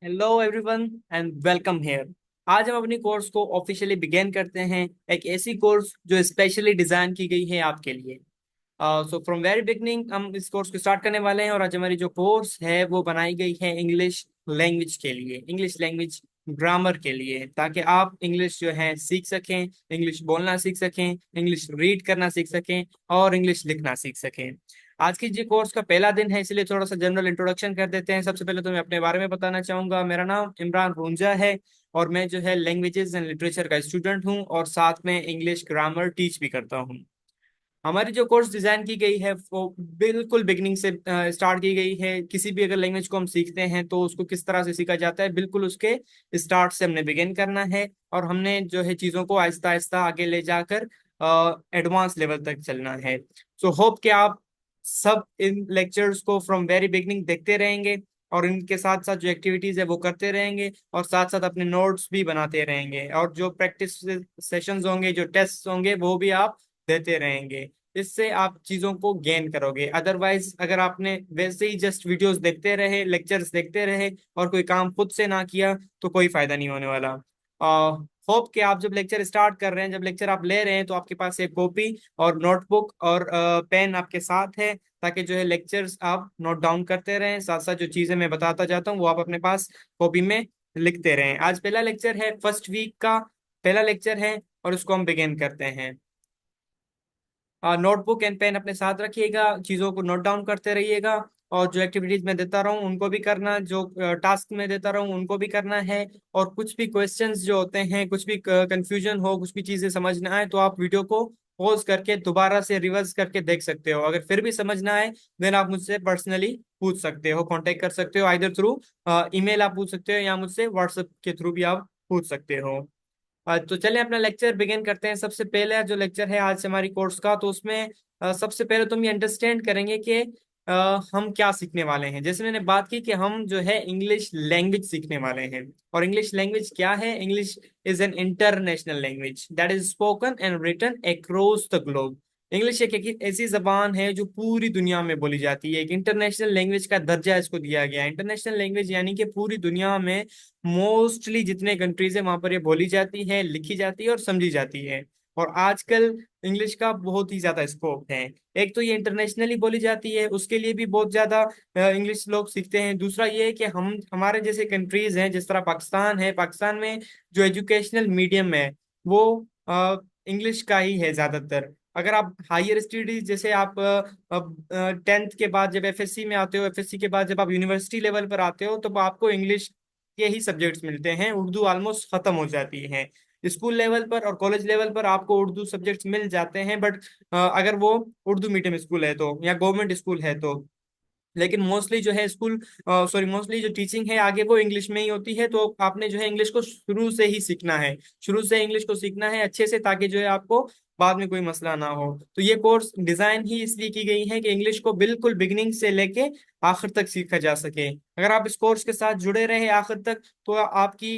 Hello everyone and welcome here. आज हम अपनी कोर्स को ऑफिशियली बिगेन करते हैं। एक ऐसी कोर्स जो स्पेशली डिजाइन की गई है आपके लिए। सो फ्रॉम वेरी बिगनिंग हम इस कोर्स को स्टार्ट करने वाले हैं और आज हमारी जो कोर्स है वो बनाई गई है इंग्लिश लैंग्वेज के लिए, इंग्लिश लैंग्वेज ग्रामर के लिए, ताकि आप इंग्लिश जो है सीख सकें, इंग्लिश बोलना सीख सकें, इंग्लिश रीड करना सीख सकें और इंग्लिश लिखना सीख सकें। आज की जी कोर्स का पहला दिन है, इसलिए थोड़ा सा जनरल इंट्रोडक्शन कर देते हैं। सबसे पहले तो मैं अपने बारे में बताना चाहूंगा। मेरा नाम इमरान रूंजा है और मैं जो है लैंग्वेजेस एंड लिटरेचर का स्टूडेंट हूँ और साथ में इंग्लिश ग्रामर टीच भी करता हूँ। हमारी जो कोर्स डिजाइन की गई है वो बिल्कुल बिगनिंग से स्टार्ट की गई है। किसी भी अगर लैंग्वेज को हम सीखते हैं तो उसको किस तरह से सीखा जाता है, बिल्कुल उसके स्टार्ट से हमने बिगिन करना है और हमने जो है चीज़ों को आहिस्ता आहिस्ता आगे ले जाकर एडवांस लेवल तक चलना है। सो होप कि आप सब इन लेक्चर्स को फ्रॉम वेरी बिगनिंग देखते रहेंगे और इनके साथ साथ जो एक्टिविटीज है वो करते रहेंगे और साथ साथ अपने नोट्स भी बनाते रहेंगे और जो प्रैक्टिस सेशंस होंगे, जो टेस्ट होंगे, वो भी आप देते रहेंगे। इससे आप चीजों को गेन करोगे। अदरवाइज अगर आपने वैसे ही जस्ट वीडियोस देखते रहे, लेक्चर्स देखते रहे और कोई काम खुद से ना किया तो कोई फायदा नहीं होने वाला। होप कि आप जब लेक्चर स्टार्ट कर रहे हैं, जब लेक्चर आप ले रहे हैं, तो आपके पास एक कॉपी और नोटबुक और पेन आपके साथ है, ताकि जो है लेक्चर्स आप नोट डाउन करते रहें। साथ साथ जो चीजें मैं बताता जाता हूँ वो आप अपने पास कॉपी में लिखते रहें। आज पहला लेक्चर है, फर्स्ट वीक का पहला लेक्चर है और उसको हम बिगिन करते हैं। नोटबुक एंड पेन अपने साथ रखिएगा, चीज़ों को नोट डाउन करते रहिएगा और जो एक्टिविटीज मैं देता रहूँ उनको भी करना, जो टास्क मैं देता रहूँ उनको भी करना है। और कुछ भी क्वेश्चंस जो होते हैं, कुछ भी कंफ्यूजन हो, कुछ भी चीज़ें समझ ना आए तो आप वीडियो को पॉज करके दोबारा से रिवर्स करके देख सकते हो। अगर फिर भी समझ ना आए देन आप मुझसे पर्सनली पूछ सकते हो, कांटेक्ट कर सकते हो। आइदर थ्रू ईमेल आप पूछ सकते हो या मुझसे व्हाट्सएप के थ्रू भी आप पूछ सकते हो। तो चलिए अपना लेक्चर बिगिन करते हैं। सबसे पहले जो लेक्चर है आज से हमारी कोर्स का, तो उसमें सबसे पहले तुम ये अंडरस्टैंड करेंगे कि हम क्या सीखने वाले हैं। जैसे मैंने बात की कि हम जो है इंग्लिश लैंग्वेज सीखने वाले हैं। और इंग्लिश लैंग्वेज क्या है? English is an international language that is spoken and written across the globe. English एक ऐसी जबान है जो पूरी दुनिया में बोली जाती है। एक इंटरनेशनल लैंग्वेज का दर्जा इसको दिया गया है। इंटरनेशनल लैंग्वेज यानी कि पूरी दुनिया में मोस्टली जितने कंट्रीज है वहां पर ये बोली जाती है, लिखी जाती है और समझी जाती है। और आजकल इंग्लिश का बहुत ही ज्यादा स्कोप है। एक तो ये इंटरनेशनली बोली जाती है, उसके लिए भी बहुत ज्यादा इंग्लिश लोग सीखते हैं। दूसरा ये है कि हम हमारे जैसे कंट्रीज हैं, जिस तरह पाकिस्तान है, पाकिस्तान में जो एजुकेशनल मीडियम है वो इंग्लिश का ही है ज्यादातर। अगर आप हायर स्टडीज, जैसे आप टेंथ के बाद जब एफएससी में आते हो, एफएससी के बाद जब आप यूनिवर्सिटी लेवल पर आते हो, तो आपको इंग्लिश के ही सब्जेक्ट्स मिलते हैं। उर्दू ऑलमोस्ट खत्म हो जाती है। स्कूल लेवल पर और कॉलेज लेवल पर आपको उर्दू सब्जेक्ट्स मिल जाते हैं, बट अगर वो उर्दू मीडियम स्कूल है तो, या गवर्नमेंट स्कूल है तो। लेकिन मोस्टली जो है स्कूल, सॉरी, मोस्टली जो टीचिंग है आगे वो इंग्लिश में ही होती है। तो आपने जो है इंग्लिश को शुरू से ही सीखना है, शुरू से इंग्लिश को सीखना है अच्छे से, ताकि जो है आपको बाद में कोई मसला ना हो। तो ये कोर्स डिजाइन ही इसलिए की गई है कि इंग्लिश को बिल्कुल बिगिनिंग से लेके आखिर तक सीखा जा सके। अगर आप इस कोर्स के साथ जुड़े रहे आखिर तक तो आपकी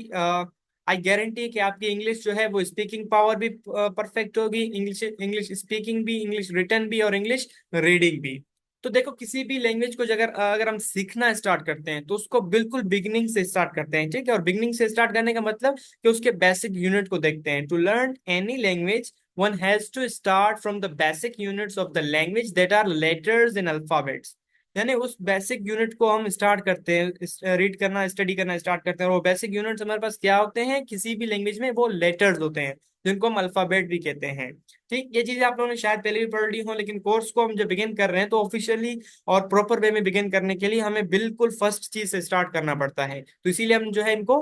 आई गारंटी कि आपकी इंग्लिश जो है वो स्पीकिंग पावर भी परफेक्ट होगी, इंग्लिश इंग्लिश स्पीकिंग भी, इंग्लिश रिटन भी और इंग्लिश रीडिंग भी। तो देखो, किसी भी लैंग्वेज को अगर अगर हम सीखना स्टार्ट करते हैं तो उसको बिल्कुल बिगिनिंग से स्टार्ट करते हैं, ठीक है। और बिगिनिंग से स्टार्ट करने का मतलब कि उसके बेसिक यूनिट को देखते हैं। To learn any language one has to start from the basic units of the language that are letters in alphabets. यानी उस बेसिक यूनिट को हम स्टार्ट करते हैं, रीड करना, स्टडी करना स्टार्ट करते हैं। और वो बेसिक यूनिट्स हमारे पास क्या होते हैं किसी भी लैंग्वेज में? वो लेटर्स होते हैं, जिनको हम अल्फाबेट भी कहते हैं। ठीक, ये चीजें आप लोगों ने शायद पहले भी पढ़ ली हो, लेकिन कोर्स को हम जब बिगिन कर रहे हैं तो ऑफिशियली और प्रॉपर वे में बिगिन करने के लिए हमें बिल्कुल फर्स्ट चीज से स्टार्ट करना पड़ता है। तो इसीलिए हम जो है इनको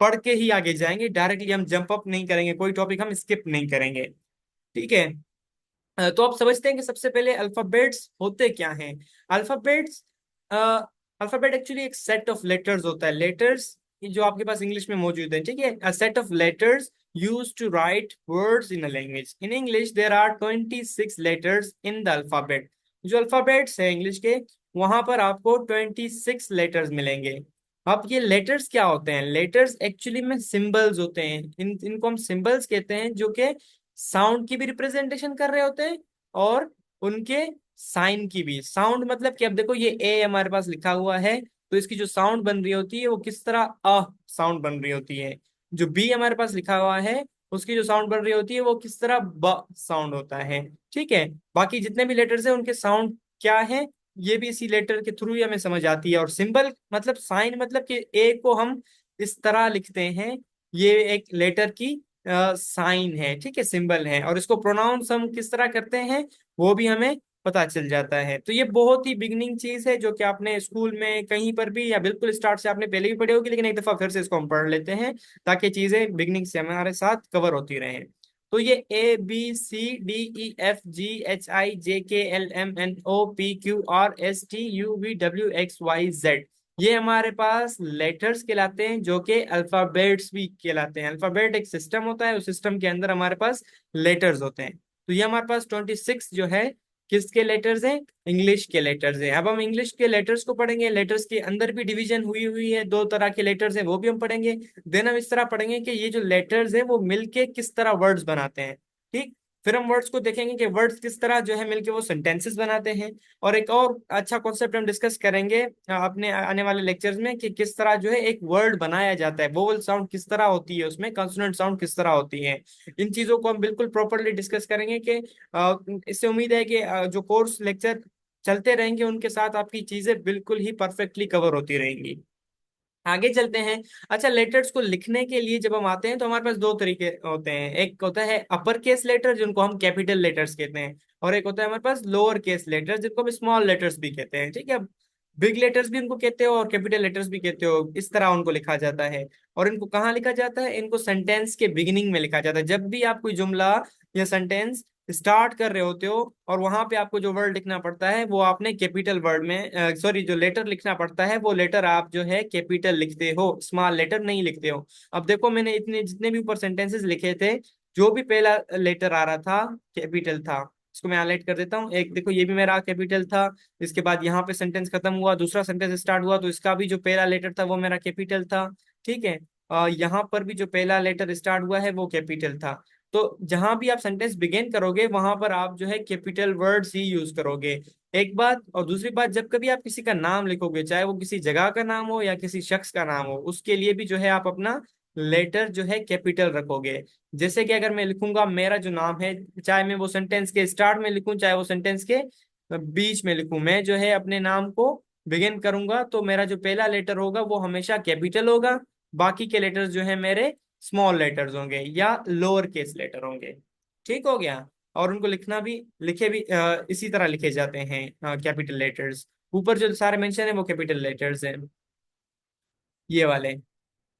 पढ़ के ही आगे जाएंगे, डायरेक्टली हम जंप अप नहीं करेंगे, कोई टॉपिक हम स्किप नहीं करेंगे, ठीक है। तो आप समझते हैं कि सबसे पहले अल्फाबेट्स होते क्या हैं। अल्फाबेट्स, अल्फाबेट एक्चुअली एक सेट ऑफ लेटर्स होता है। लेटर्स जो आपके पास इंग्लिश में मौजूद है, ठीक है, a set of letters used to write words in a language. In English, there are 26 letters in the alphabet. जो अल्फाबेट्स है इंग्लिश के, वहां पर आपको 26 लेटर्स मिलेंगे। अब ये लेटर्स क्या होते हैं? लेटर्स एक्चुअली में सिंबल्स होते हैं। इनको हम सिंबल्स कहते हैं, जो कि साउंड की भी रिप्रेजेंटेशन कर रहे होते हैं और उनके साइन की भी। साउंड मतलब कि अब देखो, ये ए हमारे पास लिखा हुआ है, तो इसकी जो साउंड बन रही होती है वो किस तरह अ साउंड बन रही होती है। जो बी हमारे पास लिखा हुआ है उसकी जो साउंड बन रही होती है वो किस तरह ब साउंड होता है। ठीक है, बाकी जितने भी लेटर्स हैं उनके साउंड क्या है ये भी इसी लेटर के थ्रू ही हमें समझ आती है। और सिंबल मतलब साइन मतलब कि ए को हम इस तरह लिखते हैं, ये एक लेटर की साइन है, ठीक है, सिंबल है। और इसको प्रोनाउंस हम किस तरह करते हैं वो भी हमें पता चल जाता है। तो ये बहुत ही बिगनिंग चीज है जो कि आपने स्कूल में कहीं पर भी या बिल्कुल स्टार्ट से आपने पहले भी पढ़ी होगी, लेकिन एक दफा फिर से इसको हम पढ़ लेते हैं ताकि चीजें बिगनिंग से हमारे साथ कवर होती रहें। तो ये ABCDEFGHIJKLMNOPQRSTUVWXYZ ये हमारे पास लेटर्स कहलाते हैं, जो कि अल्फाबेट्स भी कहलाते हैं। अल्फाबेट एक सिस्टम होता है, उस सिस्टम के अंदर हमारे पास लेटर्स होते हैं। तो ये हमारे पास 26 जो है किसके लेटर्स हैं, इंग्लिश के लेटर्स हैं। अब हम इंग्लिश के लेटर्स को पढ़ेंगे, लेटर्स के अंदर भी डिवीजन हुई हुई है, दो तरह के लेटर्स हैं वो भी हम पढ़ेंगे। देन हम इस तरह पढ़ेंगे कि ये जो लेटर्स हैं वो मिलके किस तरह वर्ड्स बनाते हैं। ठीक, फिर हम वर्ड्स को देखेंगे कि वर्ड्स किस तरह जो है मिलके वो सेंटेंसेस बनाते हैं। और एक और अच्छा कॉन्सेप्ट हम डिस्कस करेंगे अपने आने वाले लेक्चर्स में कि किस तरह जो है एक वर्ड बनाया जाता है, वोवल साउंड किस तरह होती है उसमें, कॉन्सोनेंट साउंड किस तरह होती है। इन चीजों को हम बिल्कुल प्रॉपरली डिस्कस करेंगे कि इससे उम्मीद है कि जो कोर्स लेक्चर चलते रहेंगे उनके साथ आपकी चीजें बिल्कुल ही परफेक्टली कवर होती रहेंगी। आगे चलते हैं। अच्छा, लेटर्स को लिखने के लिए जब हम आते हैं तो हमारे पास दो तरीके होते हैं। एक होता है अपर केस लेटर जिनको हम कैपिटल लेटर्स कहते हैं, और एक होता है हमारे पास लोअर केस लेटर्स जिनको हम स्मॉल लेटर्स भी कहते हैं। ठीक है, बिग लेटर्स भी उनको कहते हो और कैपिटल लेटर्स भी कहते हो, इस तरह उनको लिखा जाता है। और इनको कहाँ लिखा जाता है, इनको सेंटेंस के बिगिनिंग में लिखा जाता है। जब भी आप कोई जुमला या सेंटेंस स्टार्ट कर रहे होते हो और वहां पे आपको जो वर्ड लिखना पड़ता है वो आपने कैपिटल वर्ड में सॉरी जो लेटर लिखना पड़ता है वो लेटर आप जो है कैपिटल लिखते हो, स्मॉल लेटर नहीं लिखते हो। अब देखो मैंने इतने जितने भी ऊपर सेंटेंसेस लिखे थे, जो भी पहला लेटर आ रहा था कैपिटल था। इसको मैं हाईलाइट कर देता हूँ। एक देखो ये भी मेरा कैपिटल था, इसके बाद यहाँ पे सेंटेंस खत्म हुआ, दूसरा सेंटेंस स्टार्ट हुआ तो इसका भी जो पहला लेटर था वो मेरा कैपिटल था। ठीक है, यहाँ पर भी जो पहला लेटर स्टार्ट हुआ है वो कैपिटल था। तो जहां भी आप सेंटेंस बिगिन करोगे वहां पर आप जो है कैपिटल वर्ड्स ही यूज करोगे। एक बात, और दूसरी बात, जब कभी आप किसी का नाम लिखोगे, चाहे वो किसी जगह का नाम हो या किसी शख्स का नाम हो, उसके लिए भी जो है आप अपना लेटर जो है कैपिटल रखोगे। जैसे कि अगर मैं लिखूंगा मेरा जो नाम है, चाहे मैं वो सेंटेंस के स्टार्ट में लिखूं चाहे वो सेंटेंस के बीच में लिखूं, मैं जो है अपने नाम को बिगिन करूंगा तो मेरा जो पहला लेटर होगा वो हमेशा कैपिटल होगा। बाकी के लेटर्स जो है मेरे स्मॉल लेटर्स होंगे या लोअर केस लेटर होंगे। ठीक हो गया। और उनको लिखना भी लिखे भी इसी तरह लिखे जाते हैं कैपिटल लेटर्स। ऊपर जो सारे मेंशन है वो कैपिटल लेटर्स हैं, ये वाले।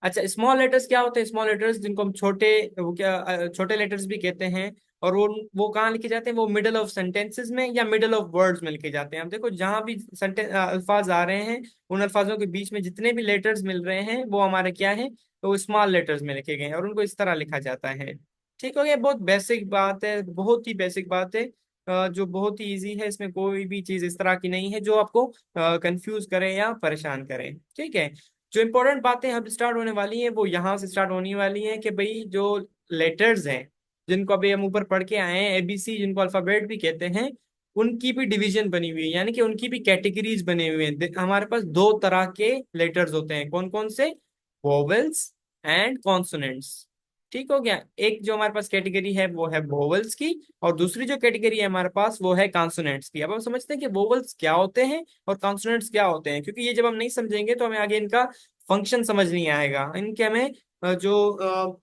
अच्छा, स्मॉल लेटर्स क्या होते हैं, स्मॉल लेटर्स जिनको हम छोटे, वो क्या छोटे लेटर्स भी कहते हैं। और वो कहाँ लिखे जाते हैं, वो मिडल ऑफ सेंटेंसेस में या मिडल ऑफ वर्ड्स में लिखे जाते हैं। अब देखो जहां भी सेंटेंस अल्फाज आ रहे हैं उन अल्फाजों के बीच में जितने भी लेटर्स मिल रहे हैं वो हमारे क्या है, तो वो स्मॉल लेटर्स में लिखे गए हैं और उनको इस तरह लिखा जाता है। ठीक हो गया, बहुत बेसिक बात है, बहुत ही बेसिक बात है, जो बहुत ही इजी है। इसमें कोई भी चीज इस तरह की नहीं है जो आपको कंफ्यूज करे या परेशान करे। ठीक है, जो इंपॉर्टेंट बातें अब स्टार्ट होने वाली हैं वो यहाँ से स्टार्ट होने वाली हैं कि भाई जो लेटर्स हैं जिनको अभी हम ऊपर पढ़ के आए हैं, एबीसी जिनको अल्फाबेट भी कहते हैं, उनकी भी डिवीजन बनी हुई है, यानी कि उनकी भी कैटेगरीज बने हुए हैं। हमारे पास दो तरह के लेटर्स होते हैं, कौन कौन से, वोवेल्स एंड कॉन्सोनेंट्स। ठीक हो गया, एक जो हमारे पास कैटेगरी है वो है वोवेल्स की, और दूसरी जो कैटेगरी है हमारे पास वो है कॉन्सोनेंट्स की। अब हम समझते हैं कि वोवेल्स क्या होते हैं और कॉन्सोनेंट्स क्या होते हैं, क्योंकि ये जब हम नहीं समझेंगे तो हमें आगे इनका फंक्शन समझ नहीं आएगा, इनके हमें जो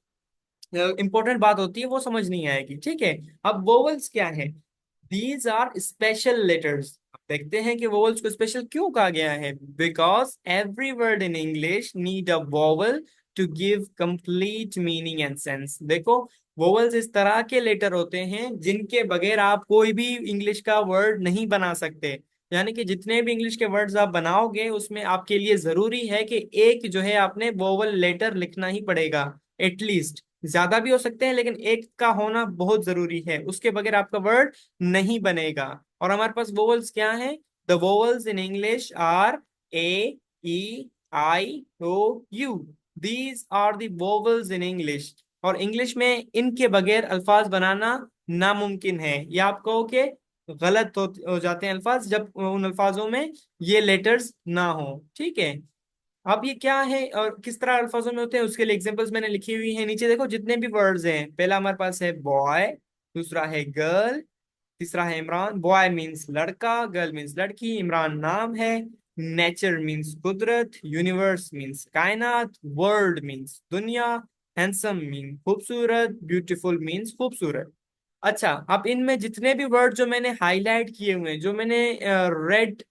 इंपॉर्टेंट बात होती है वो समझ नहीं आएगी। ठीक है, अब वोवेल्स क्या है, दीज आर स्पेशल लेटर्स। देखते हैं कि वोवेल्स को स्पेशल क्यों कहा गया है, because every word in English need a vowel to give complete meaning and sense. देखो, वोवेल्स इस तरह के लेटर होते हैं जिनके बगैर आप कोई भी इंग्लिश का वर्ड नहीं बना सकते। यानी कि जितने भी इंग्लिश के वर्ड्स आप बनाओगे उसमें आपके लिए जरूरी है कि एक जो है आपने वोवेल लेटर लिखना ही पड़ेगा। एटलीस्ट ज्यादा भी हो सकते हैं लेकिन एक का होना बहुत जरूरी है, उसके बगैर आपका वर्ड नहीं बनेगा। और हमारे पास वोवल्स क्या है, the vowels in English are A, E, I, O, U. These are the vowels in English. और इंग्लिश में इनके बगैर अल्फाज बनाना नामुमकिन है, या आप कहो कि गलत हो जाते हैं अल्फाज जब उन अल्फाजों में ये लेटर्स ना हो। ठीक है। अब ये क्या है और किस तरह अल्फाजों में होते हैं उसके लिए एग्जांपल्स मैंने लिखी हुई है नीचे। देखो जितने भी वर्ड्स हैं, पहला हमारे पास है बॉय, दूसरा है गर्ल, तीसरा है इमरान। बॉय मीन्स लड़का, गर्ल मीन्स लड़की, इमरान नाम है, नेचर मीन्स कुदरत, यूनिवर्स मीन्स कायनात, वर्ल्ड मीन्स दुनिया, हैंडसम मीन्स खूबसूरत, ब्यूटीफुल मीन्स खूबसूरत। अच्छा, अब इनमें जितने भी वर्ड जो मैंने हाईलाइट किए हुए हैं, जो मैंने रेड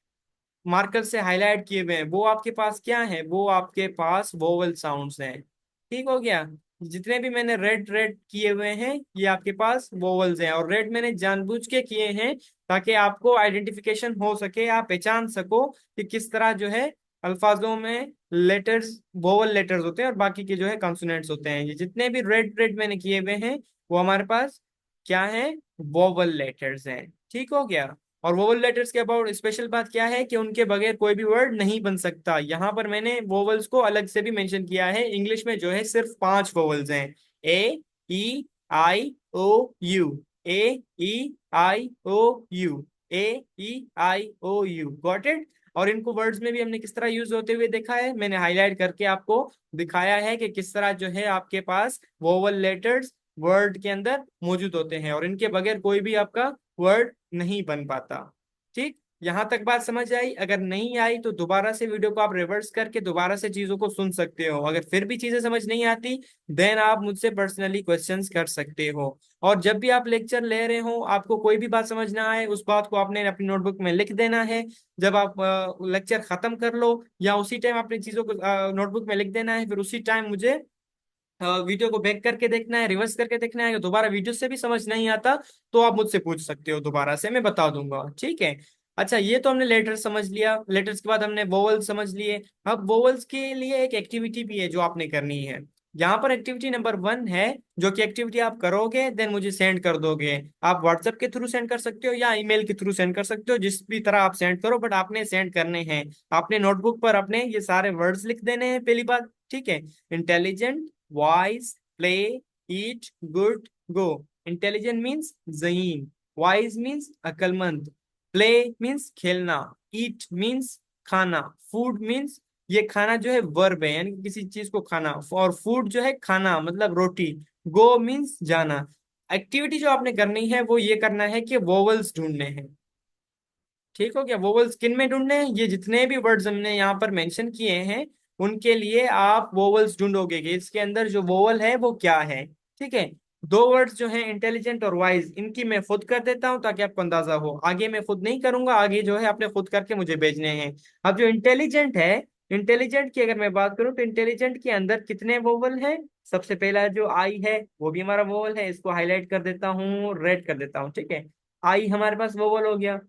मार्कर से हाईलाइट किए हुए हैं, वो आपके पास क्या है? वो आपके पास वोवल साउंड्स हैं। ठीक हो गया। जितने भी मैंने रेड रेड किए हुए हैं ये आपके पास वोवल्स हैं, और रेड मैंने जानबूझ के किए हैं ताकि आपको आइडेंटिफिकेशन हो सके, आप पहचान सको कि किस तरह जो है अल्फाजों में लेटर्स वोवल लेटर्स होते हैं और बाकी के जो है कॉन्सोनेंट्स होते हैं। ये जितने भी रेड रेड मैंने किए हुए हैं वो हमारे पास क्या है? वोवल लेटर्स हैं। ठीक हो गया। और वोवल लेटर्स के अबाउट स्पेशल बात क्या है कि उनके बगैर कोई भी वर्ड नहीं बन सकता। यहाँ पर मैंने वोवल्स को अलग से भी मेंशन किया है। इंग्लिश में जो है सिर्फ 5 वोवल्स हैं। A, E, I, O, U. A, E, I, O, U. A, E, I, O, U. Got it. और इनको वर्ड्स में भी हमने किस तरह यूज होते हुए देखा है, मैंने हाईलाइट करके आपको दिखाया है कि किस तरह जो है आपके पास वोवल लेटर्स वर्ड के अंदर मौजूद होते हैं और इनके बगैर कोई भी आपका वर्ड नहीं बन पाता। ठीक। यहां तक बात समझ आई? अगर नहीं आई तो दोबारा से वीडियो को आप रिवर्स करके दोबारा से चीजों को सुन सकते हो। अगर फिर भी चीजें समझ नहीं आती देन आप मुझसे पर्सनली क्वेश्चंस कर सकते हो। और जब भी आप लेक्चर ले रहे हो, आपको कोई भी बात समझ ना आए, उस बात को आपने अपनी नोटबुक में लिख देना है। जब आप लेक्चर खत्म कर लो या उसी टाइम अपनी चीजों को नोटबुक में लिख देना है, फिर उसी टाइम मुझे वीडियो को बैक करके देखना है, रिवर्स करके देखना है। अगर दोबारा वीडियो से भी समझ नहीं आता तो आप मुझसे पूछ सकते हो, दोबारा से मैं बता दूंगा। ठीक है। अच्छा, ये तो हमने लेटर समझ लिया। लेटर्स के बाद हमने वोवल समझ लिए। अब वोवल्स के लिए एक एक्टिविटी भी है जो आपने करनी है। यहाँ पर एक्टिविटी नंबर 1 है, जो कि एक्टिविटी आप करोगे देन मुझे सेंड कर दोगे। आप व्हाट्सएप के थ्रू सेंड कर सकते हो या ईमेल के थ्रू सेंड कर सकते हो, जिस भी तरह आप सेंड करो, बट आपने सेंड करने हैं। आपने नोटबुक पर अपने ये सारे वर्ड्स लिख देने हैं, पहली बात। ठीक है। Intelligent, wise, play, eat, good, go. Intelligent means जहीन, wise means अक्लमंद, play means खेलना, eat means खाना, food means ये खाना जो है वर्ब है, यानी कि किसी चीज को खाना, और फूड जो है खाना मतलब रोटी। गो मीन्स जाना। एक्टिविटी जो आपने करनी है वो ये करना है कि वोवल्स ढूंढने हैं। ठीक हो गया। वोवल्स किन में ढूंढने हैं? ये जितने भी वर्ड्स हमने यहाँ पर मेंशन किए हैं उनके लिए आप वोवल्स ढूंढोगे कि इसके अंदर जो वोवल है वो क्या है। ठीक है। दो वर्ड्स जो हैं इंटेलिजेंट और वाइज, इनकी मैं खुद कर देता हूं ताकि आपको अंदाजा हो। आगे मैं खुद नहीं करूंगा, आगे जो है आपने खुद करके मुझे भेजने हैं। अब जो इंटेलिजेंट है, इंटेलिजेंट की अगर मैं बात करूं तो इंटेलिजेंट के अंदर कितने वोवल हैं? सबसे पहला जो आई है वो भी हमारा वोवल है, इसको हाईलाइट कर देता हूँ, रेड कर देता हूँ। ठीक है। आई हमारे पास वोवल हो गया।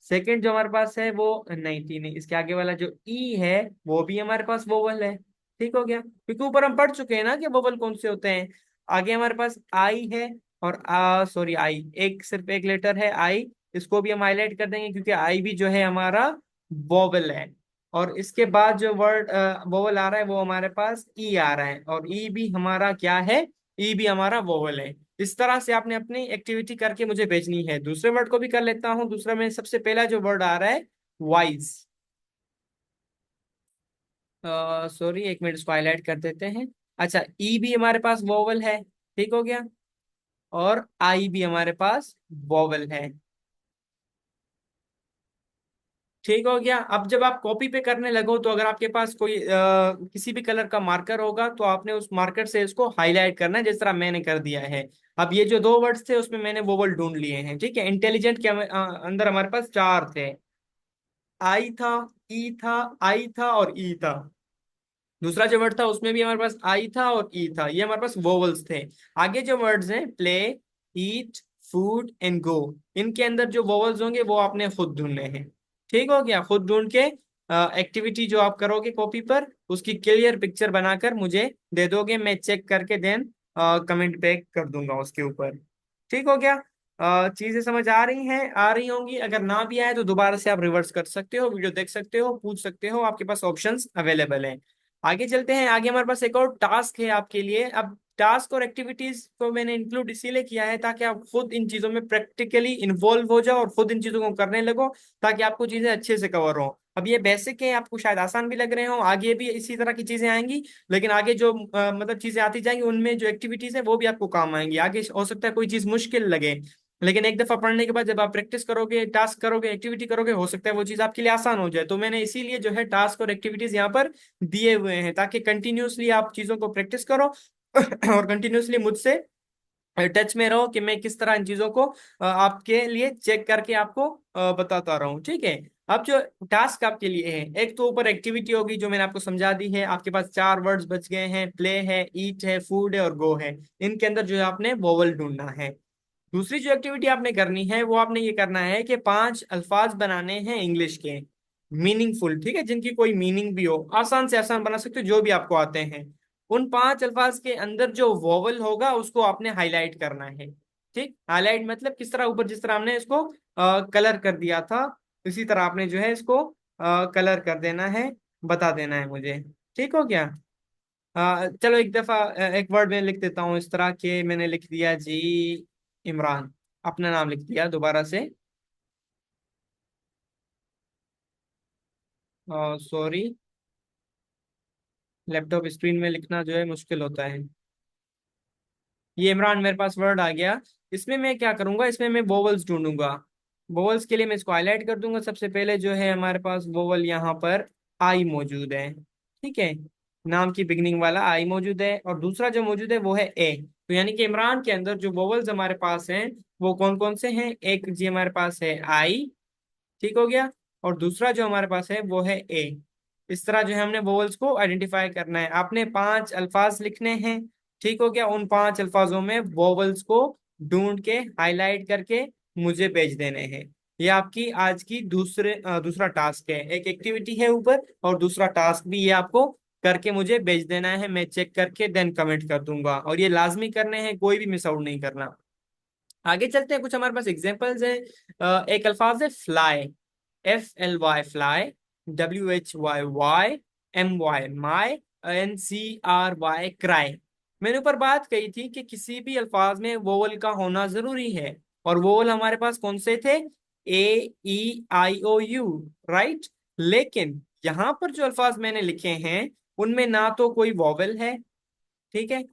सेकंड जो हमारे पास है वो नहीं, टी नहीं, इसके आगे वाला जो ई है वो भी हमारे पास वोवल है। ठीक हो गया, क्योंकि ऊपर हम पढ़ चुके हैं ना कि वोवल कौन से होते हैं। आगे हमारे पास आई है, और सॉरी, आई एक सिर्फ एक लेटर है आई, इसको भी हम हाईलाइट कर देंगे क्योंकि आई भी जो है हमारा वोवल है। और इसके बाद जो वर्ड वोवल आ रहा है वो हमारे पास ई आ रहा है, और ई भी हमारा क्या है? ई भी हमारा वोवल है। इस तरह से आपने अपनी एक्टिविटी करके मुझे भेजनी है। दूसरे वर्ड को भी कर लेता हूँ। दूसरा में सबसे पहला जो वर्ड आ रहा है वाइज, सॉरी एक मिनट, इसको हाईलाइट कर देते हैं। अच्छा, ई भी हमारे पास वोवल है। ठीक हो गया। और आई भी हमारे पास वोवल है। ठीक हो गया। अब जब आप कॉपी पे करने लगो तो अगर आपके पास कोई किसी भी कलर का मार्कर होगा तो आपने उस मार्कर से इसको हाईलाइट करना है, जिस तरह मैंने कर दिया है। अब ये जो दो वर्ड्स थे उसमें मैंने वोवल ढूंढ लिए हैं। ठीक है। इंटेलिजेंट के अंदर हमारे पास 4 थे। आई था, ई था, आई था और ई था। दूसरा जो वर्ड था उसमें भी हमारे पास आई था और ई था। ये हमारे पास वोवल्स थे। आगे जो वर्ड्स हैं play, eat, food and go, इनके अंदर जो वोवल्स होंगे वो आपने खुद ढूंढने हैं। ठीक हो गया। खुद ढूंढ के एक्टिविटी जो आप करोगे कॉपी पर उसकी क्लियर पिक्चर बनाकर मुझे दे दोगे, मैं चेक करके देन कमेंट बैक कर दूंगा उसके ऊपर। ठीक हो गया। चीजें समझ आ रही हैं? आ रही होंगी। अगर ना भी आए तो दोबारा से आप रिवर्स कर सकते हो, वीडियो देख सकते हो, पूछ सकते हो, आपके पास ऑप्शंस अवेलेबल हैं। आगे चलते हैं। आगे हमारे पास एक और टास्क है आपके लिए। अब टास्क और एक्टिविटीज को मैंने इंक्लूड इसीलिए किया है ताकि आप खुद इन चीजों में प्रैक्टिकली इन्वॉल्व हो जाओ और खुद इन चीजों को करने लगो, ताकि आपको चीजें अच्छे से कवर हो। अब ये बेसिक है, आपको शायद आसान भी लग रहे हो, आगे भी इसी तरह की चीजें आएंगी, लेकिन आगे जो मतलब चीजें आती जाएंगी उनमें जो एक्टिविटीज है वो भी आपको काम आएंगी। आगे हो सकता है कोई चीज मुश्किल लगे, लेकिन एक दफा पढ़ने के बाद जब आप प्रैक्टिस करोगे, टास्क करोगे, एक्टिविटी करोगे, हो सकता है वो चीज आपके लिए आसान हो जाए। तो मैंने इसीलिए जो है टास्क और एक्टिविटीज यहाँ पर दिए हुए हैं, ताकि कंटिन्यूअसली आप चीजों को प्रैक्टिस करो और कंटिन्यूअसली मुझसे टच में रहो कि मैं किस तरह इन चीजों को आपके लिए चेक करके आपको बताता रहूं। ठीक है। अब जो टास्क आपके लिए है, एक तो ऊपर एक्टिविटी होगी जो मैंने आपको समझा दी है, आपके पास चार वर्ड्स बच गए हैं, प्ले है, ईट है, फूड है और गो है। इनके अंदर जो है आपने वोवल ढूंढना है। दूसरी जो एक्टिविटी आपने करनी है वो आपने ये करना है कि पांच अल्फाज बनाने हैं इंग्लिश के, मीनिंगफुल, ठीक है, जिनकी कोई मीनिंग भी हो, आसान से आसान बना सकते हो जो भी आपको आते हैं। उन पांच अल्फाज के अंदर जो वोवल होगा उसको आपने हाईलाइट करना है। ठीक, हाईलाइट मतलब किस तरह, ऊपर जिस तरह हमने इसको कलर कर दिया था, इसी तरह आपने जो है इसको कलर कर देना है, बता देना है मुझे। ठीक हो गया? चलो एक दफा एक वर्ड में लिख देता हूँ, इस तरह के मैंने लिख दिया जी, इमरान, अपना नाम लिख दिया दोबारा से। सॉरी, लैपटॉप स्क्रीन में लिखना जो है मुश्किल होता है। ये इमरान मेरे पास वर्ड आ गया। इसमें मैं क्या करूंगा, इसमें मैं वोवल्स ढूंढूंगा। वोवल्स के लिए मैं इसको हाईलाइट कर दूंगा। सबसे पहले जो है हमारे पास वोवल यहाँ पर आई मौजूद है। ठीक है, नाम की बिगनिंग वाला आई मौजूद है, और दूसरा जो मौजूद है वो है ए। तो यानी कि इमरान के अंदर जो वोवल्स हमारे पास हैं वो कौन कौन से हैं? एक जी हमारे पास है आई, ठीक हो गया, और दूसरा जो हमारे पास है वो है ए। इस तरह जो है हमने वोवल्स को आइडेंटिफाई करना है। आपने पांच अल्फाज लिखने हैं, ठीक हो गया, उन पांच अल्फाजों में वोवल्स को ढूंढ के हाईलाइट करके मुझे भेज देने हैं। ये आपकी आज की दूसरा टास्क है। एक एक्टिविटी है ऊपर, और दूसरा टास्क भी ये आपको करके मुझे भेज देना है। मैं चेक करके देन कमेंट कर दूंगा, और ये लाजमी करने हैं, कोई भी मिस आउट नहीं करना। आगे चलते हैं, कुछ हमारे पास एग्जांपल्स हैं। एक अल्फाज है fly, FLY fly, WHYY, MY my, NCRY cry. मैंने ऊपर बात कही थी कि किसी भी अल्फाज में वोवल का होना जरूरी है, और वोवल हमारे पास कौन से थे? AEIOU, right. लेकिन यहाँ पर जो अल्फाज मैंने लिखे हैं उनमें ना तो कोई वोवल है, ठीक है,